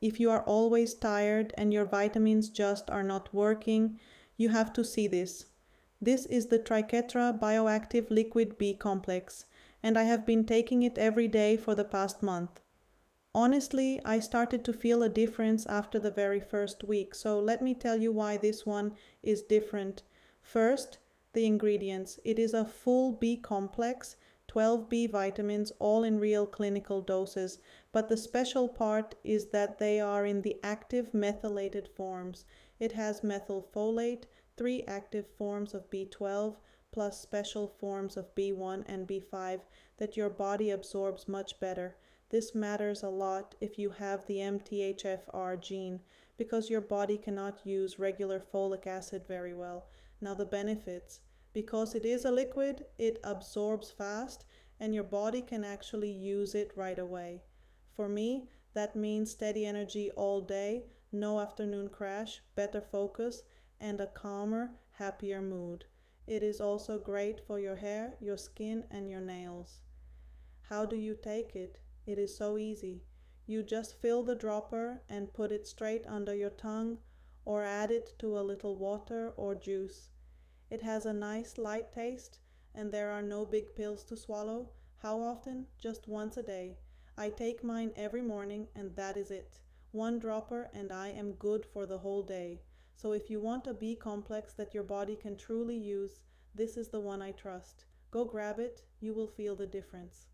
If you are always tired and your vitamins just are not working, you have to see this. This is the Triquetra BioActive Liquid B Complex, and I have been taking it every day for the past month. Honestly, I started to feel a difference after the very first week, so let me tell you why this one is different. First, the ingredients. It is a full B complex, 12 B vitamins, all in real clinical doses, but the special part is that they are in the active methylated forms. It has methylfolate, 3 active forms of B12, plus special forms of B1 and B5 that your body absorbs much better. This matters a lot if you have the MTHFR gene, because your body cannot use regular folic acid very well. Now the benefits. Because it is a liquid, it absorbs fast and your body can actually use it right away. For me, that means steady energy all day, no afternoon crash, better focus, and a calmer, happier mood. It is also great for your hair, your skin, and your nails. How do you take it? It is so easy. You just fill the dropper and put it straight under your tongue, or add it to a little water or juice. It has a nice light taste and there are no big pills to swallow. How often? Just once a day. I take mine every morning and that is it. One dropper and I am good for the whole day. So if you want a B complex that your body can truly use, this is the one I trust. Go grab it, you will feel the difference.